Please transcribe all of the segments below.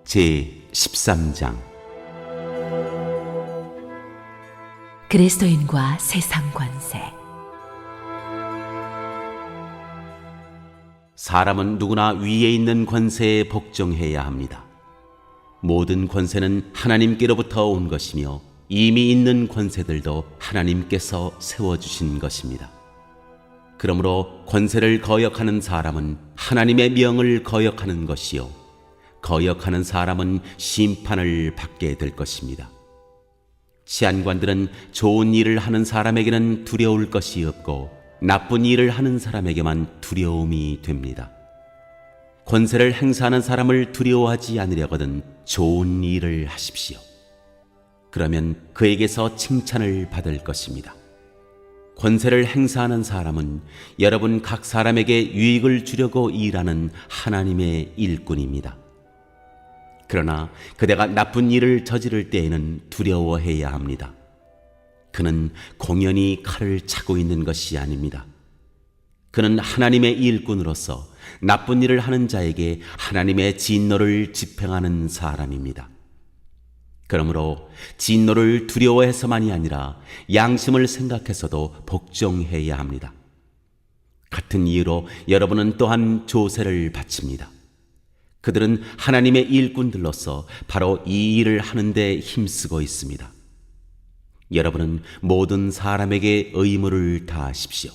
제13장 그리스도인과 세상 권세. 사람은 누구나 위에 있는 권세에 복종해야 합니다. 모든 권세는 하나님께로부터 온 것이며 이미 있는 권세들도 하나님께서 세워주신 것입니다. 그러므로 권세를 거역하는 사람은 하나님의 명을 거역하는 것이요, 거역하는 사람은 심판을 받게 될 것입니다. 치안관들은 좋은 일을 하는 사람에게는 두려울 것이 없고 나쁜 일을 하는 사람에게만 두려움이 됩니다. 권세를 행사하는 사람을 두려워하지 않으려거든 좋은 일을 하십시오. 그러면 그에게서 칭찬을 받을 것입니다. 권세를 행사하는 사람은 여러분 각 사람에게 유익을 주려고 일하는 하나님의 일꾼입니다. 그러나 그대가 나쁜 일을 저지를 때에는 두려워해야 합니다. 그는 공연히 칼을 차고 있는 것이 아닙니다. 그는 하나님의 일꾼으로서 나쁜 일을 하는 자에게 하나님의 진노를 집행하는 사람입니다. 그러므로 진노를 두려워해서만이 아니라 양심을 생각해서도 복종해야 합니다. 같은 이유로 여러분은 또한 조세를 바칩니다. 그들은 하나님의 일꾼들로서 바로 이 일을 하는데 힘쓰고 있습니다. 여러분은 모든 사람에게 의무를 다하십시오.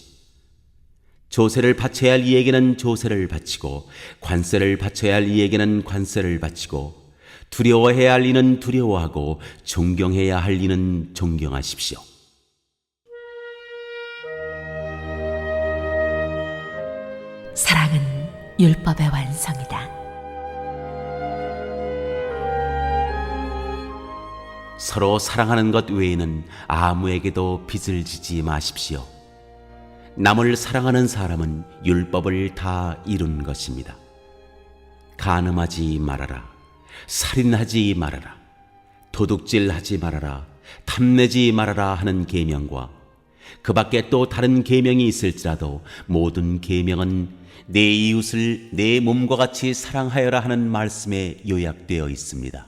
조세를 바쳐야 할 이에게는 조세를 바치고 관세를 바쳐야 할 이에게는 관세를 바치고 두려워해야 할 이는 두려워하고 존경해야 할 이는 존경하십시오. 사랑은 율법의 완성이다. 서로 사랑하는 것 외에는 아무에게도 빚을 지지 마십시오. 남을 사랑하는 사람은 율법을 다 이룬 것입니다. 간음하지 말아라, 살인하지 말아라, 도둑질하지 말아라, 탐내지 말아라 하는 계명과 그 밖에 또 다른 계명이 있을지라도 모든 계명은 내 이웃을 내 몸과 같이 사랑하여라 하는 말씀에 요약되어 있습니다.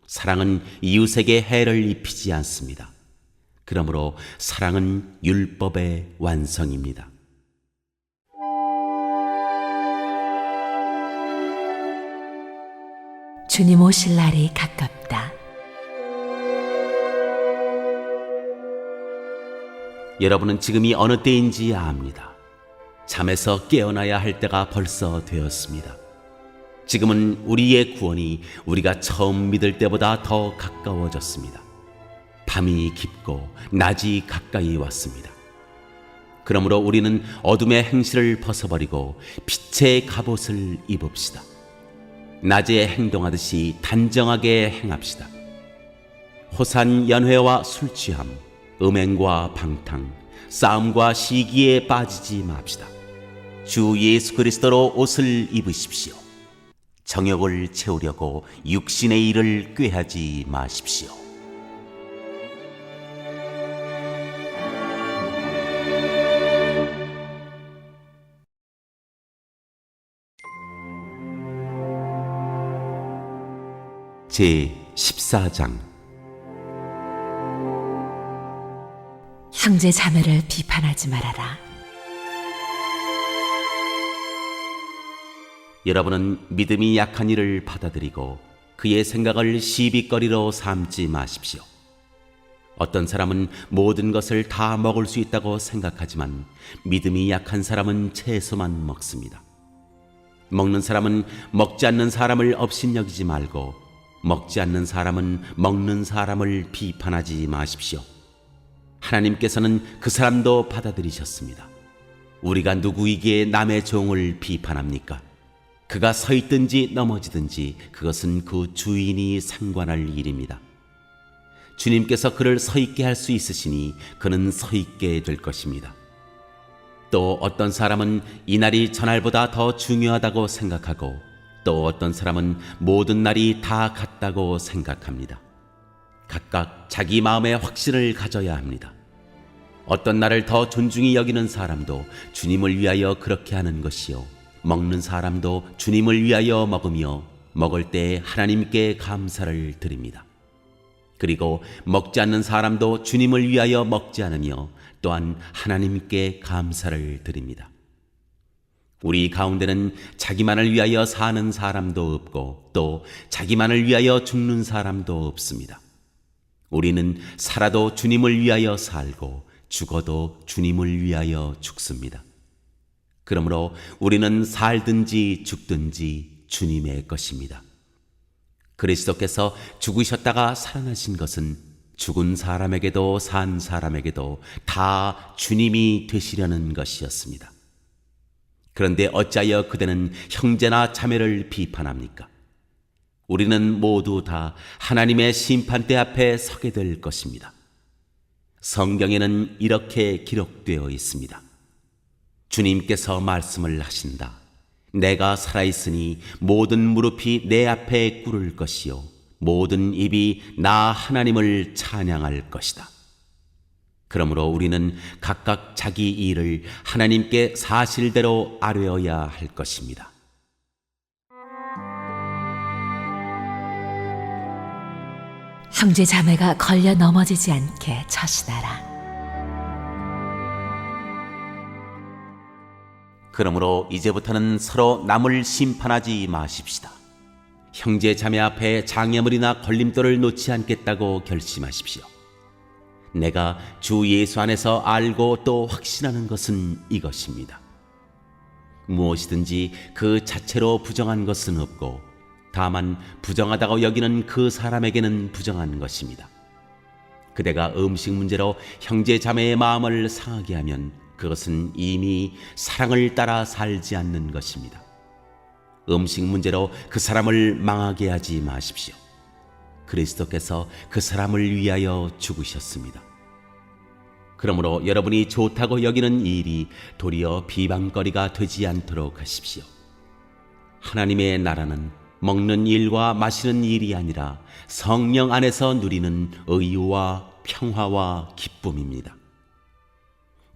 사랑은 이웃에게 해를 입히지 않습니다. 그러므로 사랑은 율법의 완성입니다. 주님 오실 날이 가깝다. 여러분은 지금이 어느 때인지 압니다. 잠에서 깨어나야 할 때가 벌써 되었습니다. 지금은 우리의 구원이 우리가 처음 믿을 때보다 더 가까워졌습니다. 밤이 깊고 낮이 가까이 왔습니다. 그러므로 우리는 어둠의 행실을 벗어버리고 빛의 갑옷을 입읍시다. 낮에 행동하듯이 단정하게 행합시다. 호산 연회와 술 취함, 음행과 방탕, 싸움과 시기에 빠지지 맙시다. 주 예수 그리스도로 옷을 입으십시오. 정욕을 채우려고 육신의 일을 꾀하지 마십시오. 제14장 형제 자매를 비판하지 말아라. 여러분은 믿음이 약한 이를 받아들이고 그의 생각을 시비거리로 삼지 마십시오. 어떤 사람은 모든 것을 다 먹을 수 있다고 생각하지만 믿음이 약한 사람은 채소만 먹습니다. 먹는 사람은 먹지 않는 사람을 업신여기지 말고 먹지 않는 사람은 먹는 사람을 비판하지 마십시오. 하나님께서는 그 사람도 받아들이셨습니다. 우리가 누구이기에 남의 종을 비판합니까? 그가 서 있든지 넘어지든지 그것은 그 주인이 상관할 일입니다. 주님께서 그를 서 있게 할 수 있으시니 그는 서 있게 될 것입니다. 또 어떤 사람은 이날이 저날보다 더 중요하다고 생각하고 또 어떤 사람은 모든 날이 다 같다고 생각합니다. 각각 자기 마음의 확신을 가져야 합니다. 어떤 날을 더 존중히 여기는 사람도 주님을 위하여 그렇게 하는 것이요, 먹는 사람도 주님을 위하여 먹으며 먹을 때 하나님께 감사를 드립니다. 그리고 먹지 않는 사람도 주님을 위하여 먹지 않으며 또한 하나님께 감사를 드립니다. 우리 가운데는 자기만을 위하여 사는 사람도 없고 또 자기만을 위하여 죽는 사람도 없습니다. 우리는 살아도 주님을 위하여 살고 죽어도 주님을 위하여 죽습니다. 그러므로 우리는 살든지 죽든지 주님의 것입니다. 그리스도께서 죽으셨다가 살아나신 것은 죽은 사람에게도 산 사람에게도 다 주님이 되시려는 것이었습니다. 그런데 어찌하여 그대는 형제나 자매를 비판합니까? 우리는 모두 다 하나님의 심판대 앞에 서게 될 것입니다. 성경에는 이렇게 기록되어 있습니다. 주님께서 말씀을 하신다. 내가 살아있으니 모든 무릎이 내 앞에 꿇을 것이요 모든 입이 나 하나님을 찬양할 것이다. 그러므로 우리는 각각 자기 일을 하나님께 사실대로 아뢰어야 할 것입니다. 형제 자매가 걸려 넘어지지 않게 처신하라. 그러므로 이제부터는 서로 남을 심판하지 마십시다. 형제 자매 앞에 장애물이나 걸림돌을 놓지 않겠다고 결심하십시오. 내가 주 예수 안에서 알고 또 확신하는 것은 이것입니다. 무엇이든지 그 자체로 부정한 것은 없고 다만 부정하다고 여기는 그 사람에게는 부정한 것입니다. 그대가 음식 문제로 형제 자매의 마음을 상하게 하면 그것은 이미 사랑을 따라 살지 않는 것입니다. 음식 문제로 그 사람을 망하게 하지 마십시오. 그리스도께서 그 사람을 위하여 죽으셨습니다. 그러므로 여러분이 좋다고 여기는 일이 도리어 비방거리가 되지 않도록 하십시오. 하나님의 나라는 먹는 일과 마시는 일이 아니라 성령 안에서 누리는 의와 평화와 기쁨입니다.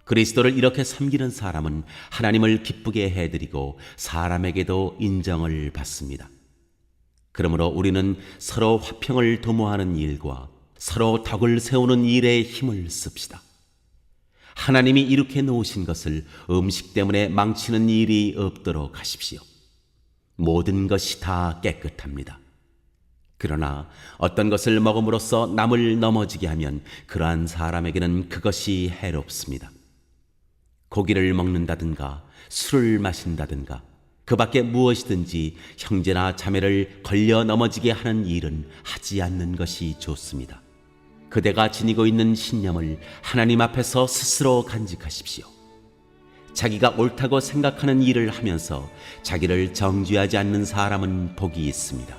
그리스도를 이렇게 섬기는 사람은 하나님을 기쁘게 해드리고 사람에게도 인정을 받습니다. 그러므로 우리는 서로 화평을 도모하는 일과 서로 덕을 세우는 일에 힘을 씁시다. 하나님이 이렇게 놓으신 것을 음식 때문에 망치는 일이 없도록 하십시오. 모든 것이 다 깨끗합니다. 그러나 어떤 것을 먹음으로써 남을 넘어지게 하면 그러한 사람에게는 그것이 해롭습니다. 고기를 먹는다든가 술을 마신다든가 그 밖에 무엇이든지 형제나 자매를 걸려 넘어지게 하는 일은 하지 않는 것이 좋습니다. 그대가 지니고 있는 신념을 하나님 앞에서 스스로 간직하십시오. 자기가 옳다고 생각하는 일을 하면서 자기를 정죄하지 않는 사람은 복이 있습니다.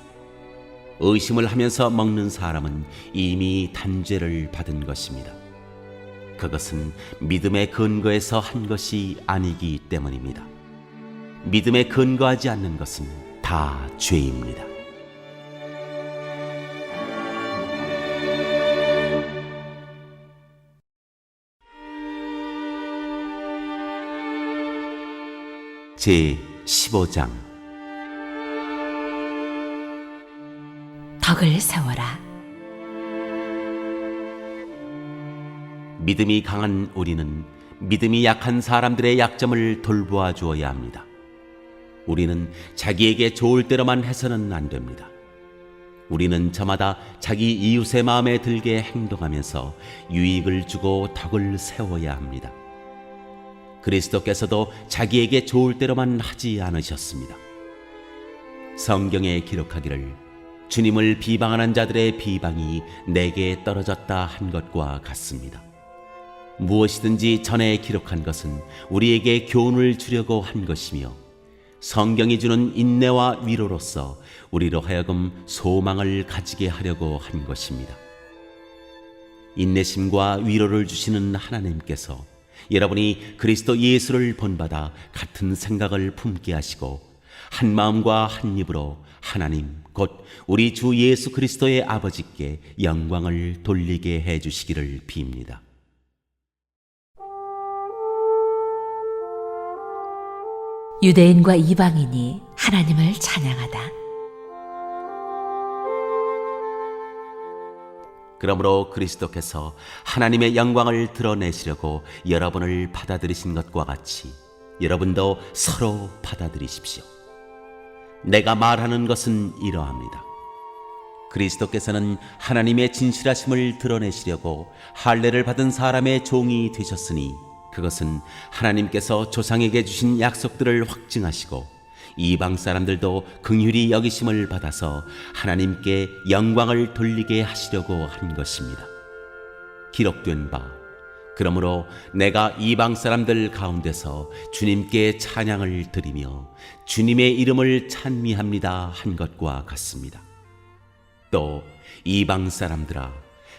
의심을 하면서 먹는 사람은 이미 단죄를 받은 것입니다. 그것은 믿음의 근거에서 한 것이 아니기 때문입니다. 믿음에 근거하지 않는 것은 다 죄입니다. 제 15장 덕을 세워라. 믿음이 강한 우리는 믿음이 약한 사람들의 약점을 돌보아 주어야 합니다. 우리는 자기에게 좋을 대로만 해서는 안 됩니다. 우리는 저마다 자기 이웃의 마음에 들게 행동하면서 유익을 주고 덕을 세워야 합니다. 그리스도께서도 자기에게 좋을 대로만 하지 않으셨습니다. 성경에 기록하기를 주님을 비방하는 자들의 비방이 내게 떨어졌다 한 것과 같습니다. 무엇이든지 전에 기록한 것은 우리에게 교훈을 주려고 한 것이며 성경이 주는 인내와 위로로서 우리로 하여금 소망을 가지게 하려고 한 것입니다. 인내심과 위로를 주시는 하나님께서 여러분이 그리스도 예수를 본받아 같은 생각을 품게 하시고 한 마음과 한 입으로 하나님 곧 우리 주 예수 그리스도의 아버지께 영광을 돌리게 해주시기를 빕니다. 유대인과 이방인이 하나님을 찬양하다. 그러므로 그리스도께서 하나님의 영광을 드러내시려고 여러분을 받아들이신 것과 같이 여러분도 서로 받아들이십시오. 내가 말하는 것은 이러합니다. 그리스도께서는 하나님의 진실하심을 드러내시려고 할례를 받은 사람의 종이 되셨으니 그것은 하나님께서 조상에게 주신 약속들을 확증하시고 이방 사람들도 긍휼히 여기심을 받아서 하나님께 영광을 돌리게 하시려고 한 것입니다. 기록된 바 그러므로 내가 이방 사람들 가운데서 주님께 찬양을 드리며 주님의 이름을 찬미합니다 한 것과 같습니다. 또 이방 사람들아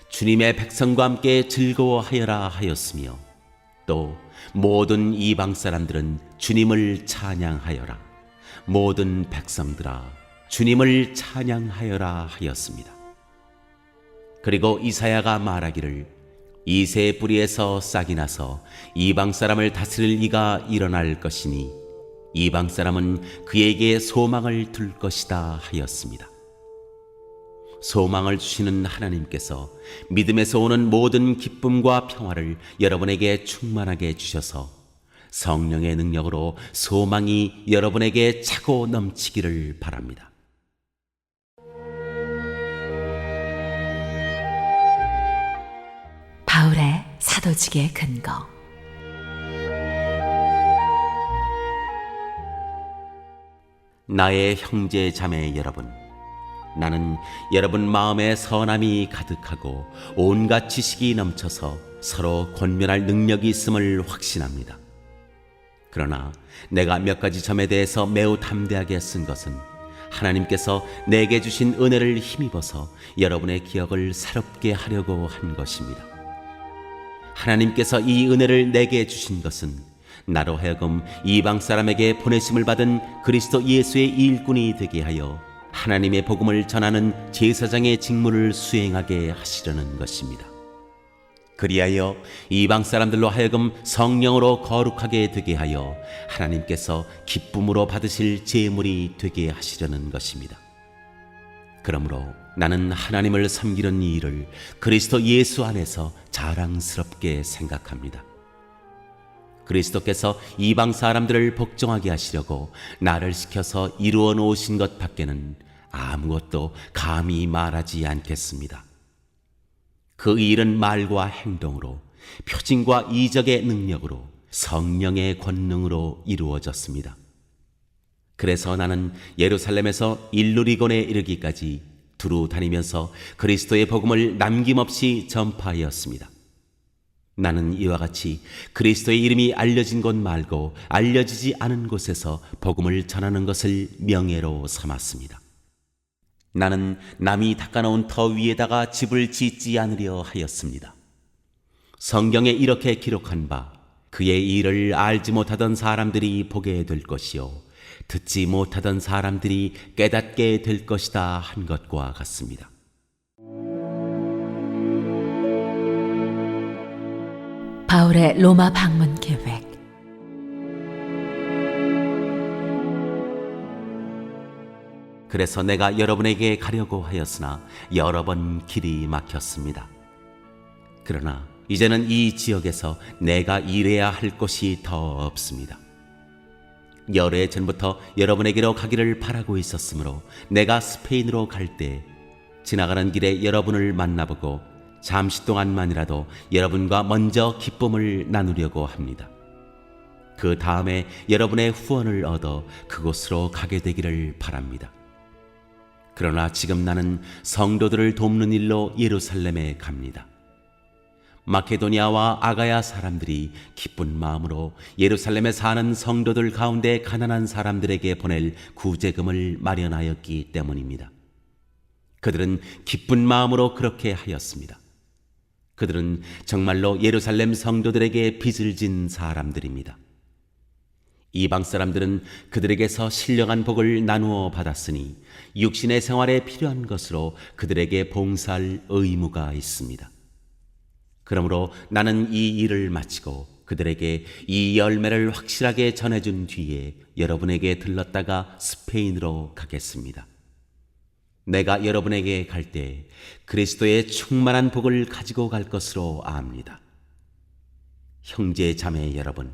주님의 백성과 함께 즐거워하여라 하였으며 또 모든 이방 사람들은 주님을 찬양하여라 모든 백성들아 주님을 찬양하여라 하였습니다. 그리고 이사야가 말하기를 이새 뿌리에서 싹이 나서 이방 사람을 다스릴 이가 일어날 것이니 이방 사람은 그에게 소망을 둘 것이다 하였습니다. 소망을 주시는 하나님께서 믿음에서 오는 모든 기쁨과 평화를 여러분에게 충만하게 주셔서 성령의 능력으로 소망이 여러분에게 차고 넘치기를 바랍니다. 바울의 사도직의 근거. 나의 형제 자매 여러분, 나는 여러분 마음에 선함이 가득하고 온갖 지식이 넘쳐서 서로 권면할 능력이 있음을 확신합니다. 그러나 내가 몇 가지 점에 대해서 매우 담대하게 쓴 것은 하나님께서 내게 주신 은혜를 힘입어서 여러분의 기억을 새롭게 하려고 한 것입니다. 하나님께서 이 은혜를 내게 주신 것은 나로 하여금 이방 사람에게 보내심을 받은 그리스도 예수의 일꾼이 되게 하여 하나님의 복음을 전하는 제사장의 직무를 수행하게 하시려는 것입니다. 그리하여 이방 사람들로 하여금 성령으로 거룩하게 되게 하여 하나님께서 기쁨으로 받으실 제물이 되게 하시려는 것입니다. 그러므로 나는 하나님을 섬기는 이 일을 그리스도 예수 안에서 자랑스럽게 생각합니다. 그리스도께서 이방 사람들을 복종하게 하시려고 나를 시켜서 이루어 놓으신 것 밖에는 아무것도 감히 말하지 않겠습니다. 그 일은 말과 행동으로, 표징과 이적의 능력으로, 성령의 권능으로 이루어졌습니다. 그래서 나는 예루살렘에서 일루리곤에 이르기까지 두루 다니면서 그리스도의 복음을 남김없이 전파하였습니다. 나는 이와 같이 그리스도의 이름이 알려진 곳 말고 알려지지 않은 곳에서 복음을 전하는 것을 명예로 삼았습니다. 나는 남이 닦아놓은 터 위에다가 집을 짓지 않으려 하였습니다. 성경에 이렇게 기록한 바 그의 일을 알지 못하던 사람들이 보게 될 것이요 듣지 못하던 사람들이 깨닫게 될 것이다 한 것과 같습니다. 바울의 로마 방문 계획. 그래서 내가 여러분에게 가려고 하였으나 여러 번 길이 막혔습니다. 그러나 이제는 이 지역에서 내가 일해야 할 곳이 더 없습니다. 여러 해 전부터 여러분에게로 가기를 바라고 있었으므로 내가 스페인으로 갈 때 지나가는 길에 여러분을 만나보고 잠시 동안만이라도 여러분과 먼저 기쁨을 나누려고 합니다. 그 다음에 여러분의 후원을 얻어 그곳으로 가게 되기를 바랍니다. 그러나 지금 나는 성도들을 돕는 일로 예루살렘에 갑니다. 마케도니아와 아가야 사람들이 기쁜 마음으로 예루살렘에 사는 성도들 가운데 가난한 사람들에게 보낼 구제금을 마련하였기 때문입니다. 그들은 기쁜 마음으로 그렇게 하였습니다. 그들은 정말로 예루살렘 성도들에게 빚을 진 사람들입니다. 이방 사람들은 그들에게서 신령한 복을 나누어 받았으니 육신의 생활에 필요한 것으로 그들에게 봉사할 의무가 있습니다. 그러므로 나는 이 일을 마치고 그들에게 이 열매를 확실하게 전해준 뒤에 여러분에게 들렀다가 스페인으로 가겠습니다. 내가 여러분에게 갈 때 그리스도의 충만한 복을 가지고 갈 것으로 압니다. 형제 자매 여러분,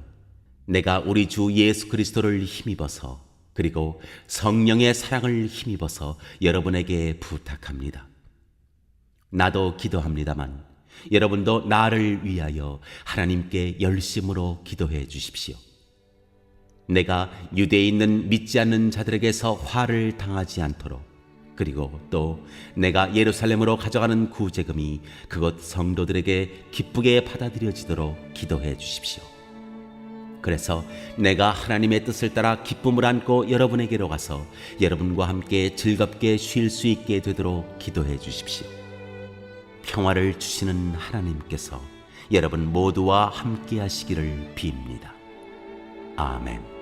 내가 우리 주 예수 그리스도를 힘입어서 그리고 성령의 사랑을 힘입어서 여러분에게 부탁합니다. 나도 기도합니다만 여러분도 나를 위하여 하나님께 열심으로 기도해 주십시오. 내가 유대에 있는 믿지 않는 자들에게서 화를 당하지 않도록, 그리고 또 내가 예루살렘으로 가져가는 구제금이 그곳 성도들에게 기쁘게 받아들여지도록 기도해 주십시오. 그래서 내가 하나님의 뜻을 따라 기쁨을 안고 여러분에게로 가서 여러분과 함께 즐겁게 쉴 수 있게 되도록 기도해 주십시오. 평화를 주시는 하나님께서 여러분 모두와 함께 하시기를 빕니다. 아멘.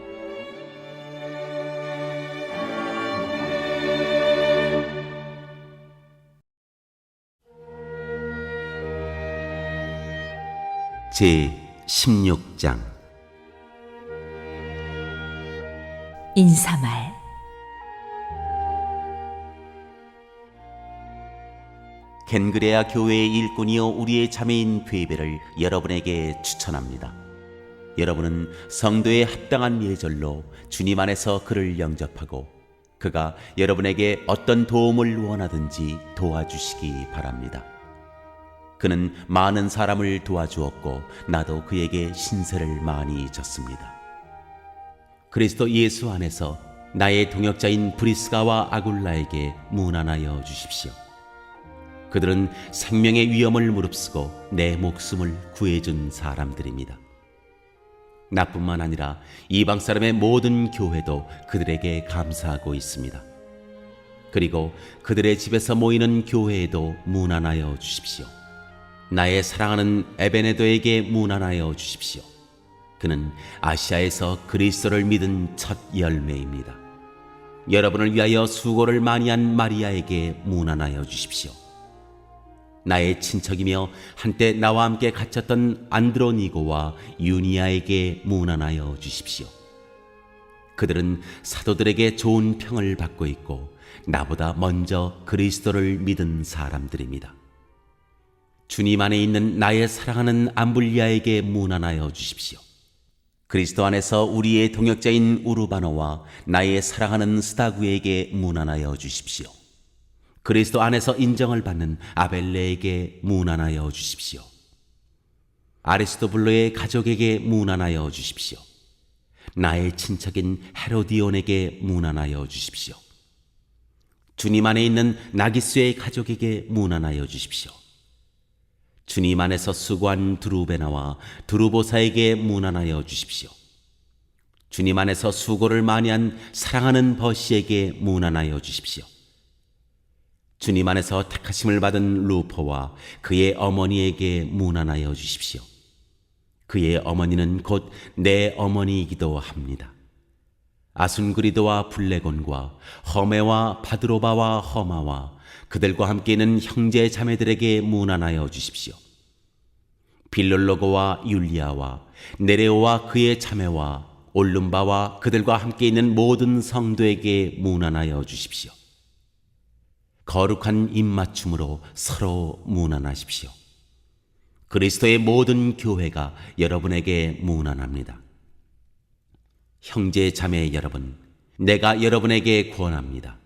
제 16장 인사말. 겐그레아 교회의 일꾼이요 우리의 자매인 베베를 여러분에게 추천합니다. 여러분은 성도의 합당한 예절로 주님 안에서 그를 영접하고 그가 여러분에게 어떤 도움을 원하든지 도와주시기 바랍니다. 그는 많은 사람을 도와주었고 나도 그에게 신세를 많이 졌습니다. 그리스도 예수 안에서 나의 동역자인 브리스가와 아굴라에게 문안하여 주십시오. 그들은 생명의 위험을 무릅쓰고 내 목숨을 구해준 사람들입니다. 나뿐만 아니라 이방 사람의 모든 교회도 그들에게 감사하고 있습니다. 그리고 그들의 집에서 모이는 교회에도 문안하여 주십시오. 나의 사랑하는 에베네도에게 문안하여 주십시오. 그는 아시아에서 그리스도를 믿은 첫 열매입니다. 여러분을 위하여 수고를 많이 한 마리아에게 문안하여 주십시오. 나의 친척이며 한때 나와 함께 갇혔던 안드로니고와 유니아에게 문안하여 주십시오. 그들은 사도들에게 좋은 평을 받고 있고 나보다 먼저 그리스도를 믿은 사람들입니다. 주님 안에 있는 나의 사랑하는 암블리아에게 문안하여 주십시오. 그리스도 안에서 우리의 동역자인 우르바노와 나의 사랑하는 스다구에게 문안하여 주십시오. 그리스도 안에서 인정을 받는 아벨레에게 문안하여 주십시오. 아리스토블로의 가족에게 문안하여 주십시오. 나의 친척인 헤로디온에게 문안하여 주십시오. 주님 안에 있는 나기스의 가족에게 문안하여 주십시오. 주님 안에서 수고한 드루베나와 드루보사에게 문안하여 주십시오. 주님 안에서 수고를 많이 한 사랑하는 버시에게 문안하여 주십시오. 주님 안에서 택하심을 받은 루포와 그의 어머니에게 문안하여 주십시오. 그의 어머니는 곧 내 어머니이기도 합니다. 아순그리도와 블레곤과 허메와 바드로바와 허마와 그들과 함께 있는 형제 자매들에게 문안하여 주십시오. 빌롤로고와 율리아와 네레오와 그의 자매와 올lum바와 그들과 함께 있는 모든 성도에게 문안하여 주십시오. 거룩한 입맞춤으로 서로 문안하십시오. 그리스도의 모든 교회가 여러분에게 문안합니다. 형제 자매 여러분, 내가 여러분에게 권합니다.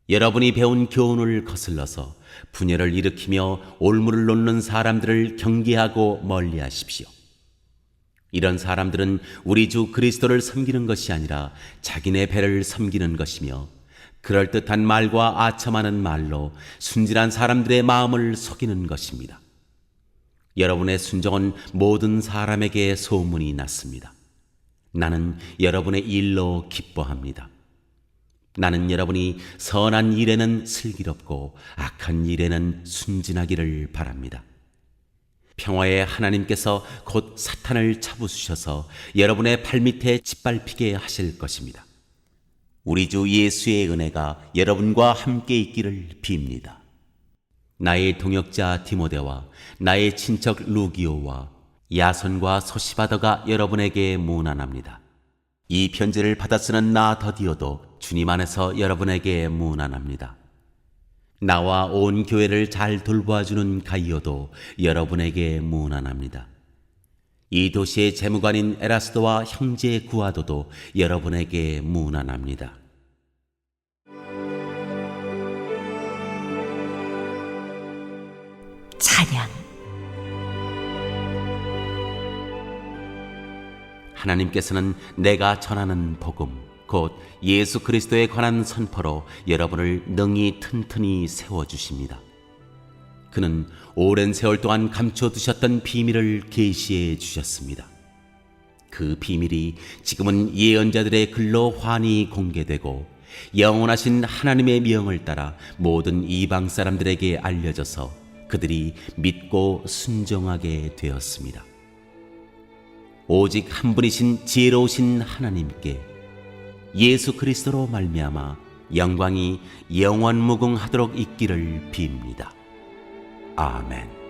여러분이 배운 교훈을 거슬러서 분열을 일으키며 올무를 놓는 사람들을 경계하고 멀리하십시오. 이런 사람들은 우리 주 그리스도를 섬기는 것이 아니라 자기네 배를 섬기는 것이며 그럴듯한 말과 아첨하는 말로 순진한 사람들의 마음을 속이는 것입니다. 여러분의 순종은 모든 사람에게 소문이 났습니다. 나는 여러분의 일로 기뻐합니다. 나는 여러분이 선한 일에는 슬기롭고 악한 일에는 순진하기를 바랍니다. 평화의 하나님께서 곧 사탄을 잡으셔서 여러분의 발밑에 짓밟히게 하실 것입니다. 우리 주 예수의 은혜가 여러분과 함께 있기를 빕니다. 나의 동역자 디모데와 나의 친척 루기오와 야손과 소시바더가 여러분에게 문안합니다. 이 편지를 받아 쓰는 나 더디오도 주님 안에서 여러분에게 문안합니다. 나와 온 교회를 잘 돌보아주는 가이오도 여러분에게 문안합니다. 이 도시의 재무관인 에라스도와 형제 구아도도 여러분에게 문안합니다. 찬양. 하나님께서는 내가 전하는 복음, 곧 예수 그리스도에 관한 선포로 여러분을 능히 튼튼히 세워주십니다. 그는 오랜 세월 동안 감춰두셨던 비밀을 계시해 주셨습니다. 그 비밀이 지금은 예언자들의 글로 환히 공개되고 영원하신 하나님의 명을 따라 모든 이방 사람들에게 알려져서 그들이 믿고 순종하게 되었습니다. 오직 한 분이신 지혜로우신 하나님께 예수 그리스도로 말미암아 영광이 영원무궁하도록 있기를 빕니다. 아멘.